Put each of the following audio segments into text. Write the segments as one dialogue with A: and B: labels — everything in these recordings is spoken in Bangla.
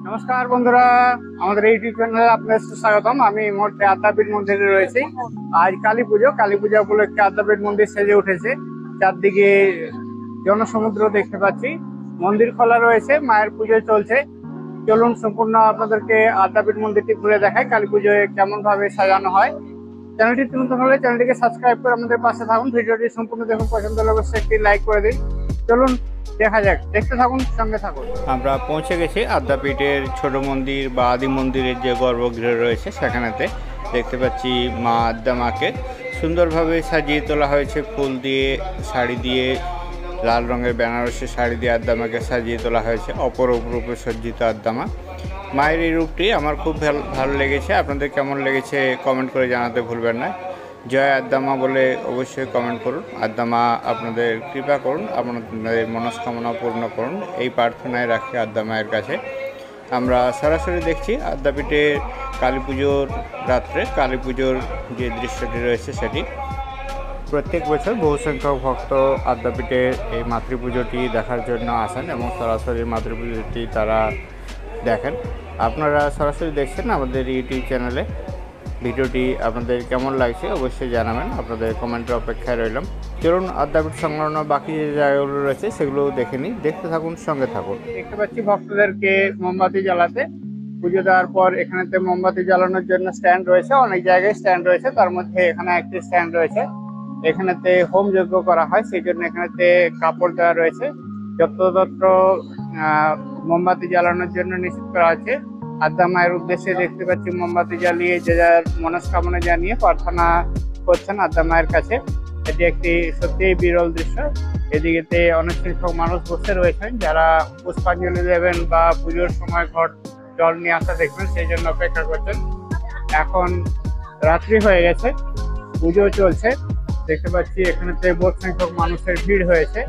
A: নমস্কার বন্ধুরা, আমাদের ইউটিউব চ্যানেলে আপনাদের স্বাগতম। আমি এই মুহূর্তে আদ্যাপীঠ মন্দিরে রয়েছি। আজ কালী পূজা উপলক্ষে আদ্যাপীঠ মন্দির সেজে উঠেছে। চারদিকে জনসমুদ্র দেখতে পাচ্ছি। মন্দির খোলা রয়েছে, মায়ের পুজো চলছে। চলুন সম্পূর্ণ আপনাদেরকে আদ্যাপীঠ মন্দিরটি ঘুরে দেখায় কালী পুজোয় কেমন ভাবে সাজানো হয়। চ্যানেলটি নতুন হলে চ্যানেলটিকে সাবস্ক্রাইব করে আমাদের পাশে থাকুন। ভিডিওটি সম্পূর্ণ দেখুন, পছন্দ হলে অবশ্যই একটি লাইক করে দিন। চলুন দেখা যাক, দেখতে থাকুন, সঙ্গে থাকুন। আমরা পৌঁছে গেছি আদ্যাপীঠের ছোট মন্দির বা আদি মন্দিরের যে গর্ভগৃহ রয়েছে সেখানেতে। দেখতে পাচ্ছি মা আদ্যা মাকে সুন্দরভাবে সাজিয়ে তোলা হয়েছে ফুল দিয়ে, শাড়ি দিয়ে, লাল রঙের বেনারসি শাড়ি দিয়ে আদ্যা মাকে সাজিয়ে তোলা হয়েছে। অপরূপ রূপে সজ্জিত আদ্যা মা। মায়ের এই রূপটি আমার খুব ভালো লেগেছে। আপনাদের কেমন লেগেছে কমেন্ট করে জানাতে ভুলবেন না। জয় আদ্যা মা বলে অবশ্যই কমেন্ট করুন। আদ্যা মা আপনাদের কৃপা করুন, আপনাদের মনস্কামনা পূর্ণ করুন, এই প্রার্থনায় রাখি আদ্যা মায়ের কাছে। আমরা সরাসরি দেখছি আদ্যাপীঠে কালী পুজোর রাত্রে কালী পুজোর যে দৃশ্যটি রয়েছে সেটি। প্রত্যেক বছর বহু সংখ্যক ভক্ত আদ্যাপীঠে এই মাতৃপুজোটি দেখার জন্য আসেন এবং সরাসরি মাতৃপুজোটি তারা দেখেন। আপনারা সরাসরি দেখছেন আমাদের ইউটিউব চ্যানেলে। ভিডিওটি আপনাদের কেমন লাগছে অবশ্যই জানাবেন, আপনাদের কমেন্টের অপেক্ষায় রইলাম। চলুন আদ্যাপীঠ সংলগ্ন বাকি যে জায়গাগুলো রয়েছে সেগুলো দেখে নিই, দেখতে থাকুন, সঙ্গে থাকুন। দেখতে পাচ্ছি ভক্তদেরকে মোমবাতি জ্বালাতে। পুজো দেওয়ার পর এখানেতে মোমবাতি জ্বালানোর জন্য স্ট্যান্ড রয়েছে, অনেক জায়গায় স্ট্যান্ড রয়েছে, তার মধ্যে এখানে একটি স্ট্যান্ড রয়েছে। এখানেতে হোম যজ্ঞ করা হয়, সেই জন্য এখানেতে কাপড় দেওয়া রয়েছে। যত্রতত্র মোমবাতি জ্বালানোর জন্য নিষেধ করা আছে। আদ্যা মায়ের উদ্দেশ্যে দেখতে পাচ্ছি মোমবাতি জ্বালিয়ে যে যার মনস্কামনা জানিয়ে প্রার্থনা করছেন আদ্যা মায়ের কাছে। এটি একটি সত্যিই বিরল দৃশ্য। এদিকেতে অনেক সংখ্যক মানুষ বসে রয়েছেন যারা পুষ্পাঞ্জলি দেবেন বা পুজোর সময় ঘট জল নিয়ে আসা দেখবেন, সেই জন্য অপেক্ষা করছেন। এখন রাত্রি হয়ে গেছে, পুজো চলছে। দেখতে পাচ্ছি এখানেতে বহু সংখ্যক মানুষের ভিড় হয়েছে।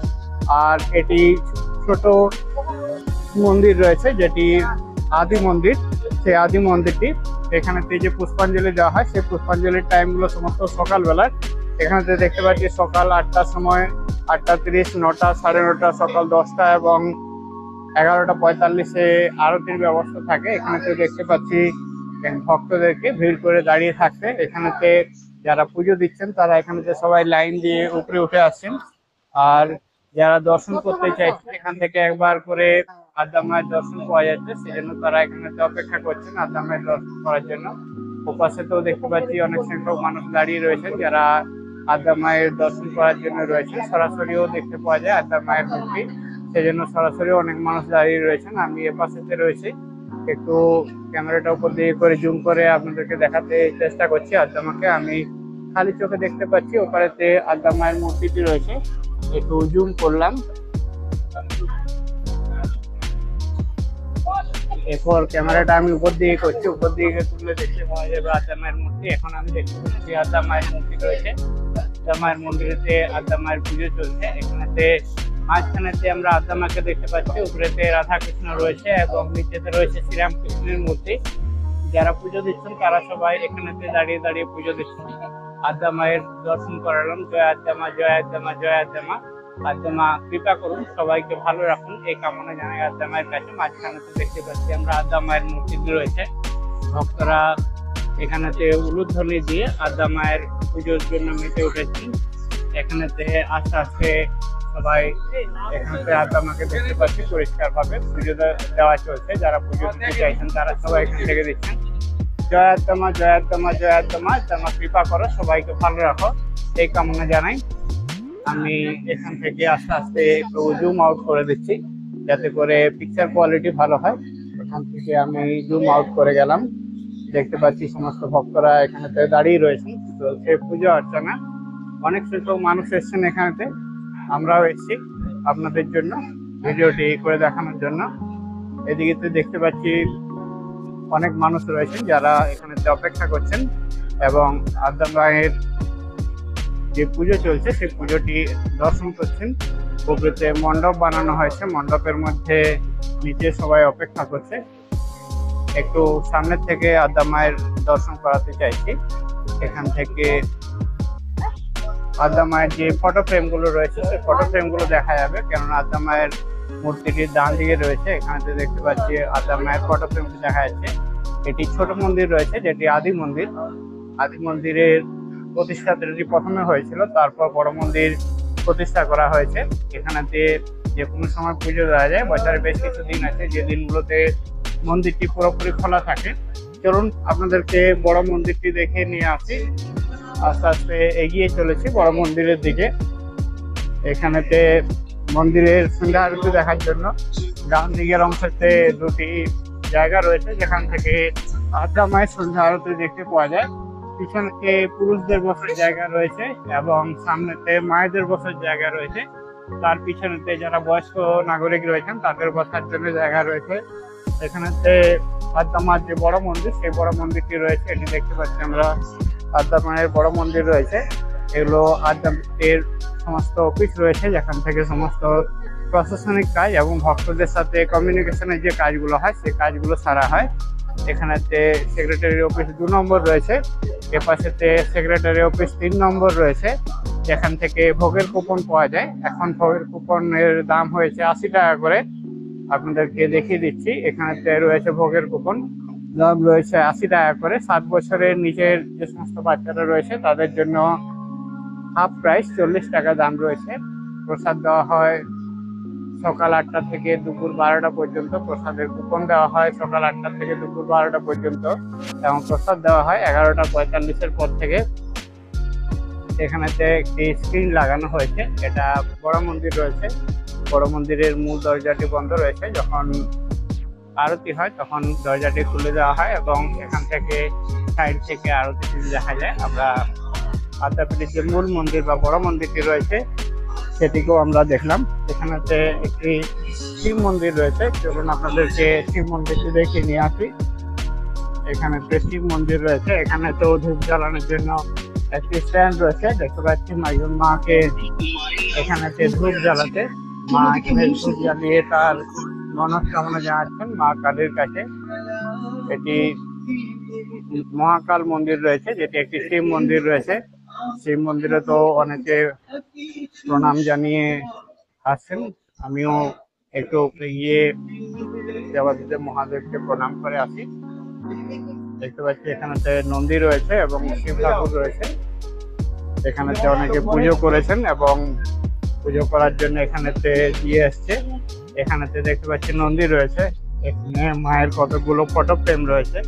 A: আর এটি ছোট মন্দির রয়েছে যেটি আদি মন্দির। সেই আদি মন্দিরটি এখানেতে যে পুষ্পাঞ্জলি দেওয়া হয় সেই পুষ্পাঞ্জলির টাইমগুলো সমস্ত সকালবেলার। এখানেতে দেখতে পাচ্ছি সকাল 8টার সময়, 8:30, 9টা, 9:30, সকাল 10টা এবং 11:45-এ আরতির ব্যবস্থা থাকে। এখানেতে দেখতে পাচ্ছি ভক্তদেরকে ভিড় করে দাঁড়িয়ে থাকতে। এখানেতে যারা পুজো দিচ্ছেন তারা এখানেতে সবাই লাইন দিয়ে উপরে উঠে আসছেন। আর যারা দর্শন করতে চাইছেন এখান থেকে একবার করে আদ্যা মায়ের দর্শন পাওয়া যাচ্ছে, সেই জন্য তারা এখানে অপেক্ষা করছেন আদ্যা মায়ের দর্শন করার জন্য। ওপাশে তো দেখতে পাচ্ছি অনেক সংখ্যক মানুষ দাঁড়িয়ে রয়েছেন যারা আদ্যা মায়ের দর্শন করার জন্য রয়েছে। সরাসরিও দেখতে পাওয়া যায় আদ্যা মায়ের মূর্তি, সেই জন্য সরাসরি অনেক মানুষ দাঁড়িয়ে রয়েছেন। আমি এ পাশেতে রয়েছি, একটু ক্যামেরাটা উপর দিয়ে করে জুম করে আপনাদেরকে দেখাতে চেষ্টা করছি আদ্যা মাকে। আমি খালি চোখে দেখতে পাচ্ছি, ওপারেতে আদ্যা মায়ের মূর্তিটি রয়েছে, একটু জুম করলাম। এরপর ক্যামেরাটা আমি উপর দিকে করছি, উপর দিকে তুলে দেখতে পাওয়া যাবে আদ্যা মায়ের মূর্তি। এখন আমি দেখতে পাচ্ছি আদ্যা মায়ের মূর্তি রয়েছে। আদ্যা মায়ের মন্দিরেতে আদ্যা মায়ের পুজো চলছে। এখানেতে মাঝখানেতে আমরা আদ্যা মাকে দেখতে পাচ্ছি, উপরেতে রাধা কৃষ্ণ রয়েছে এবং নিচেতে রয়েছে শ্রীরামকৃষ্ণের মূর্তি। যারা পুজো দিচ্ছেন তারা সবাই এখানেতে দাঁড়িয়ে দাঁড়িয়ে পুজো দিচ্ছেন। আদ্যা মায়ের দর্শন করালাম। জয় আদ্যা মা, জয় আদ্যা মা, জয় আদ্যা মা। আদ্যা মা কৃপা করুন, সবাইকে ভালো রাখুন, এই কামনা জানাই আদ্যা মায়ের কাছে। মাঝখানে দেখতে পাচ্ছি আমরা আদ্যা মায়ের মূর্তি রয়েছে। ভক্তরা এখানেতে উলুধ্বনি দিয়ে আদ্যা মায়ের পুজোর জন্য মেতে উঠেছেন। এখানেতে আস্তে আস্তে সবাই এখানে আদ্যা মাকে দেখতে পাচ্ছি পরিষ্কার ভাবে পুজো দেওয়া চলছে। যারা পুজো দিতে চাইছেন তারা সবাই এখান থেকে দিচ্ছেন। জয় আদ্যা মা, জয় আদ্যা মা, জয় আদ্যা মা। আদ্যা মা কৃপা করো, সবাইকে ভালো রাখো, এই কামনা জানাই। আমি এখান থেকে আস্তে আস্তে একটু জুম আউট করে দিচ্ছি যাতে করে পিকচার কোয়ালিটি ভালো হয়। এখান থেকে আমি জুম আউট করে গেলাম। দেখতে পাচ্ছি সমস্ত ভক্তরা এখানেতে দাঁড়িয়ে রয়েছেন, তো সেই পুজো অর্চনা। অনেক সংখ্যক মানুষ এসছেন এখানেতে, আমরাও এসেছি আপনাদের জন্য ভিডিওটি করে দেখানোর জন্য। এদিকে দেখতে পাচ্ছি অনেক মানুষ রয়েছেন যারা এখানেতে অপেক্ষা করছেন এবং আদ্যা মায়ের যে পুজো চলছে সেই পুজোটি দর্শন করছেন। উপরেতে মণ্ডপ বানানো হয়েছে, মণ্ডপের মধ্যে নিচে সবাই অপেক্ষা করছে। একটু সামনের থেকে আদ্যা মায়ের দর্শন করাতে চাইছি। এখান থেকে আদ্যা মায়ের যে ফটো ফ্রেম গুলো রয়েছে সেই ফটো ফ্রেম গুলো দেখা যাবে, কেননা আদ্যা মায়ের মূর্তিটির ডান দিকে রয়েছে, এখানে দেখতে পাচ্ছি আদ্যা মায়ের ফটো ফ্রেমটি দেখা যাচ্ছে। এটি ছোট মন্দির রয়েছে, যেটি আদি মন্দির। আদি মন্দিরের প্রতিষ্ঠাতাটি প্রথমে হয়েছিল, তারপর বড় মন্দির প্রতিষ্ঠা করা হয়েছে। এখানেতে যে কোনো সময় পুজো দেওয়া যায়, বছরে বেশ কিছু দিন আছে যে দিনগুলোতে মন্দিরটি পুরোপুরি খোলা থাকে। চলুন আপনাদেরকে বড় মন্দিরটি দেখে নিয়ে আসি। আস্তে আস্তে এগিয়ে চলেছি বড় মন্দিরের দিকে। এখানেতে মন্দিরের সন্ধ্যা আরতি দেখার জন্য ডান দিকের অংশতে দুটি জায়গা রয়েছে, যেখান থেকে আদ্যা মায়ের সন্ধ্যা আরতি দেখতে পাওয়া যায়। পিছনে পুরুষদের বসার জায়গা রয়েছে এবং সামনেতে মায়েদের বসার জায়গা রয়েছে। তার পিছনেতে যারা বয়স্ক নাগরিক রয়েছেন তাদের বসার জন্য জায়গা রয়েছে। এখানেতে আদ্যা মার যে বড় মন্দির, সেই বড় মন্দিরটি রয়েছে। এটি দেখতে পাচ্ছি আমরা, আদ্যা মায়ের বড় মন্দির রয়েছে। এগুলো আদ্যা এর সমস্ত অফিস রয়েছে, যেখান থেকে সমস্ত প্রশাসনিক কাজ এবং ভক্তদের সাথে কমিউনিকেশনের যে কাজগুলো হয় সেই কাজগুলো সারা হয়। এখানেতে সেক্রেটারি অফিস 2 নম্বর রয়েছে, এ পাশেতে সেক্রেটারি অফিস 3 নম্বর রয়েছে, যেখান থেকে ভোগের কুপন পাওয়া যায়। এখন ভোগের কুপনের দাম হয়েছে 80 টাকা করে। আপনাদেরকে দেখিয়ে দিচ্ছি, এখানেতে রয়েছে ভোগের কুপন, দাম রয়েছে 80 টাকা করে। 7 বছরের নিচের যে সমস্ত বাচ্চারা রয়েছে তাদের জন্য হাফ প্রাইস 40 টাকা দাম রয়েছে। প্রসাদ দেওয়া হয় সকাল 8টা থেকে দুপুর 12টা পর্যন্ত। প্রসাদের কুপন দেওয়া হয় সকাল 8টা থেকে দুপুর 12টা পর্যন্ত এবং প্রসাদ দেওয়া হয় 11:45-এর পর থেকে। এখানেতে একটি স্ক্রিন লাগানো হয়েছে। এটা বড় মন্দির রয়েছে, বড় মন্দিরের মূল দরজাটি বন্ধ রয়েছে। যখন আরতি হয় তখন দরজাটি খুলে দেওয়া হয় এবং এখান থেকে সাইড থেকে আরতি দেখা যায়। আমরা আদ্যাপীঠের যে মূল মন্দির বা বড় মন্দিরটি রয়েছে সেটিকেও আমরা দেখলাম। এখানেতে একটি শিব মন্দির রয়েছে, চলুন আপনাদেরকে শিব মন্দিরটি দেখে নিয়ে আসি। এখানেতে শিব মন্দির রয়েছে, এখানে তো ধূপ জ্বালানোর জন্য একটি স্ট্যান্ড রয়েছে। দেখতে পাচ্ছি মাকে এখানেতে ধূপ জ্বালাতে, মা এখানে ধূপ জ্বালিয়ে তার মনস্কামনা জানাচ্ছেন মা কালীর কাছে। এটি মহাকাল মন্দির রয়েছে, যেটি একটি শিব মন্দির রয়েছে। শিব মন্দিরে তো অনেকে প্রণাম জানিয়ে আসছেন, আমিও একটু গিয়ে দেবাদিদেব মহাদেবকে প্রণাম করে আসি। দেখতে পাচ্ছি এখানেতে নন্দী রয়েছে এবং শিব ঠাকুর রয়েছে। এখানেতে অনেকে পুজো করেছেন এবং পুজো করার জন্য এখানেতে দিয়ে আসছে। এখানেতে দেখতে পাচ্ছি নন্দী রয়েছে, এখানে মায়ের কতগুলো ফটো ফ্রেম রয়েছে।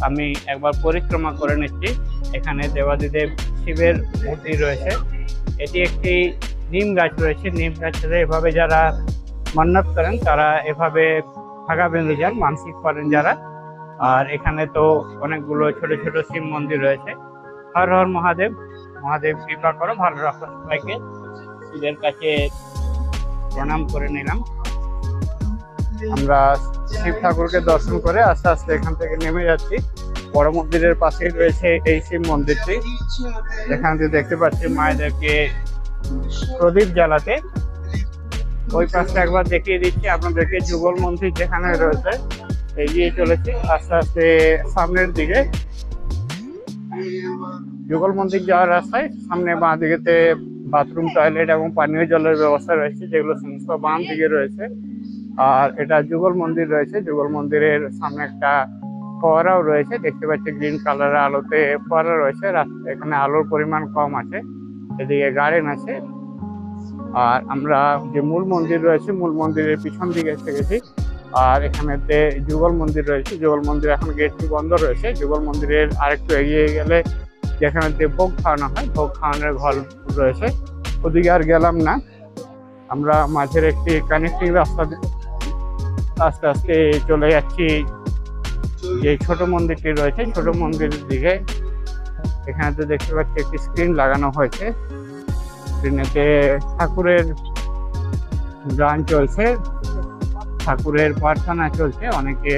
A: আমি একবার পরিক্রমা করে নিচ্ছি। এখানে দেবাদিদেব শিবের মূর্তি রয়েছে। এটি একটি নিম গাছ রয়েছে, নিম গাছের এভাবে যারা মান্যত করেন তারা এভাবে ফাঁকা বেঁধে যান, মানসিক করেন যারা। আর এখানে তো অনেকগুলো ছোট ছোট শিব মন্দির রয়েছে। হর হর মহাদেব, মহাদেব কৃপা করো, ভালো রাখো সবাইকে। শিবের কাছে প্রণাম করে নিলাম। আমরা শিব ঠাকুরকে দর্শন করে আস্তে আস্তে এখান থেকে নেমে যাচ্ছি। বড় মন্দিরের পাশেই রয়েছে এই শিব মন্দিরটি। এখান থেকে দেখতে পাচ্ছি মায়েদেরকে প্রদীপ জ্বালাতে। ওই পাশে একবার দেখিয়ে দিচ্ছি আপনাদেরকে যুগল মন্দির যেখানে রয়েছে। এগিয়ে চলেছি আস্তে আস্তে সামনের দিকে। যুগল মন্দির যাওয়ার রাস্তায় সামনে বাঁ দিকেতে বাথরুম, টয়লেট এবং পানীয় জলের ব্যবস্থা রয়েছে, যেগুলো সমস্ত বাম দিকে রয়েছে। আর এটা যুগল মন্দির রয়েছে। যুগল মন্দিরের সামনে একটা ফোয়ারাও রয়েছে, দেখতে পাচ্ছি গ্রিন কালারের আলোতে ফোয়ারা রয়েছে। এখানে আলোর পরিমাণ কম আছে, এদিকে গার্ডেন আছে। আর আমরা যে মূল মন্দির রয়েছে, মূল মন্দিরের পিছন দিকে এসে গেছি। আর এখানেতে যুগল মন্দির রয়েছে। যুগল মন্দির এখন গেটটি বন্ধ রয়েছে। যুগল মন্দিরের আরেকটু এগিয়ে গেলে যেখানেতে ভোগ খাওয়ানো হয়, ভোগ খাওয়ানোর ঘর রয়েছে। ওদিকে আর গেলাম না, আমরা মাঝের একটি কানেক্টিং রাস্তা আস্তে আস্তে চলে যাচ্ছি যে ছোট মন্দিরটি রয়েছে ছোট মন্দিরের দিকে। এখানে তো দেখতে পাচ্ছি একটি স্ক্রিন লাগানো হয়েছে, স্ক্রিনেতে ঠাকুরের গান চলছে, ঠাকুরের প্রার্থনা চলছে, অনেকে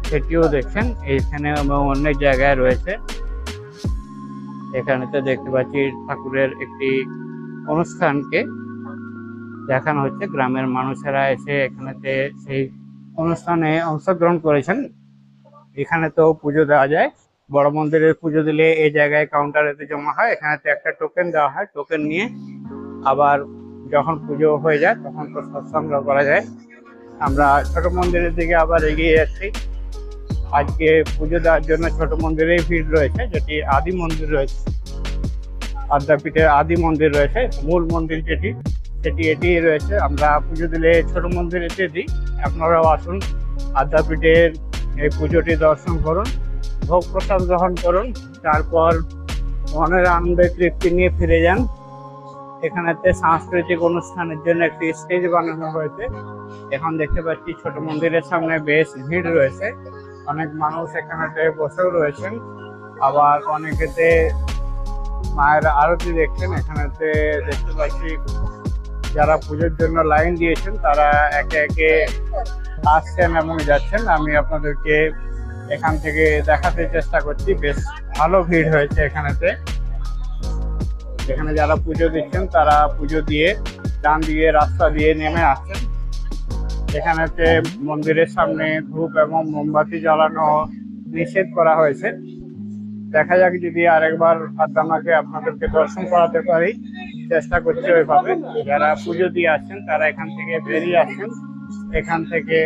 A: সেটিও দেখছেন। এইখানে অনেক জায়গায় রয়েছে। এখানেতে দেখতে পাচ্ছি ঠাকুরের একটি অনুষ্ঠানকে দেখানো হচ্ছে। গ্রামের মানুষেরা এসে এখানেতে সেই অনুষ্ঠানে অংশগ্রহণ করেছেন। এখানে তো পুজো দেওয়া যায়, বড় মন্দিরের পুজো দিলে এই জায়গায় কাউন্টারেতে জমা হয়। এখানেতে একটা টোকেন দেওয়া হয়, টোকেন নিয়ে আবার যখন পুজো হয়ে যায় তখন প্রসাদ সংগ্রহ করা যায়। আমরা ছোট মন্দিরের দিকে আবার এগিয়ে যাচ্ছি। আজকে পুজো দেওয়ার জন্য ছোট মন্দিরেই ভিড় রয়েছে, যেটি আদি মন্দির রয়েছে, আদ্যাপীঠের আদি মন্দির রয়েছে। মূল মন্দির যেটি সেটি এটি রয়েছে। আমরা পুজো দিলে ছোট মন্দিরেতে দিই। আপনারাও আসুন, আদ্যাপীঠের এই পুজোটি দর্শন করুন, ভোগ প্রসাদ গ্রহণ করুন, তারপর মনের আনন্দে তৃপ্তি নিয়ে ফিরে যান। এখানেতে সাংস্কৃতিক অনুষ্ঠানের জন্য একটি স্টেজ বানানো হয়েছে। এখন দেখতে পাচ্ছি ছোট মন্দিরের সামনে বেশ ভিড় রয়েছে, অনেক মানুষ এখানেতে বসেও রয়েছেন, আবার অনেকেতে মায়ের আরতি দেখছেন। এখানেতে দেখতে পাচ্ছি যারা পুজোর জন্য লাইন দিয়েছেন তারা একে একে আসছেন এবং যাচ্ছেন। আমি আপনাদেরকে এখান থেকে দেখাতে চেষ্টা করছি, বেশ ভালো ভিড় হয়েছে এখানেতে। এখানে যারা পুজো দিচ্ছেন তারা পুজো দিয়ে ডান দিয়ে রাস্তা দিয়ে নেমে আসছেন। এখানেতে মন্দিরের সামনে ধূপ এবং মোমবাতি জ্বালানো নিষেধ করা হয়েছে। দেখা যাক যদি আরেকবার আদ্দামাকে আপনাদেরকে দর্শন করাতে পারি, চেষ্টা করছি ওইভাবে। যারা পুজো দিয়ে আসছেন তারা এখান থেকে বেরিয়ে আসছেন, এখান থেকে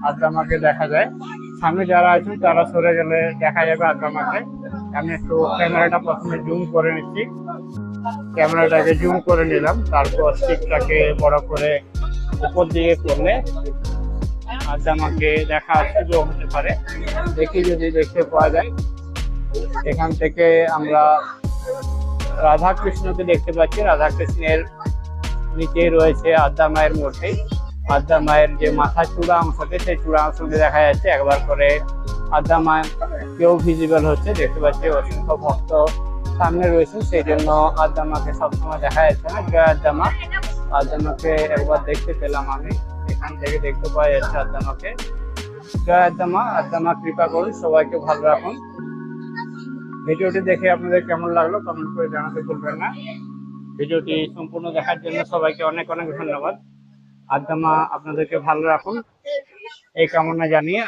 A: আদ্দামাকে দেখা যায়। সামনে যারা আছেন তারা সরে গেলে দেখা যাবে আদ্দামাকে। আমি একটু ক্যামেরাটা প্রথমে জুম করে নিচ্ছি, ক্যামেরাটাকে জুম করে নিলাম, তারপর স্টিকটাকে বড় করে উপর দিকে করলে আদ্দামাকে দেখা সুযোগ হতে পারে। দেখি যদি দেখতে পাওয়া যায়। এখান থেকে আমরা রাধা কৃষ্ণকে দেখতে পাচ্ছি। রাধা কৃষ্ণের নিচে রয়েছে আদ্যা মায়ের মূর্তি। আদ্যা মায়ের যে মাথা চূড়া অংশটি, সেই চূড়া অংশটি দেখা যাচ্ছে। একবার করে আদ্যা মা কেউ ভিজিবল হচ্ছে, দেখতে পাচ্ছি অসংখ্য ভক্ত সামনে রয়েছে, সেই জন্য আদ্যা মাকে সবসময় দেখা যাচ্ছে না। জয় আদ্যা মা। আদ্যা মাকে একবার দেখতে পেলাম আমি, এখান থেকে দেখতে পাওয়া যাচ্ছে আদ্যা মাকে। জয় আদ্যা মা। আদ্যা মা কৃপা করুন, সবাইকে ভালো রাখুন। ভিডিওটি দেখে আপনাদের কেমন লাগলো কমেন্ট করে জানাতে ভুলবেন না। ভিডিওটি সম্পূর্ণ দেখার জন্য সবাইকে অনেক অনেক ধন্যবাদ। আদ্যা মা আপনাদেরকে ভালো রাখুন এই কামনা জানিয়ে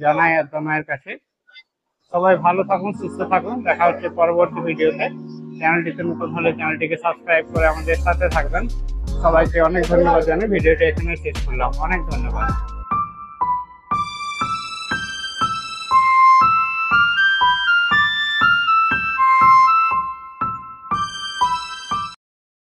A: জানাই আদ্যা মায়ের কাছে। সবাই ভালো থাকুন, সুস্থ থাকুন। দেখা হচ্ছে পরবর্তী ভিডিওতে। চ্যানেলটিতে নতুন হলে চ্যানেলটিকে সাবস্ক্রাইব করে আমাদের সাথে থাকবেন। সবাইকে অনেক ধন্যবাদ জানিয়ে ভিডিওটি এখানে শেষ করলাম। অনেক ধন্যবাদ।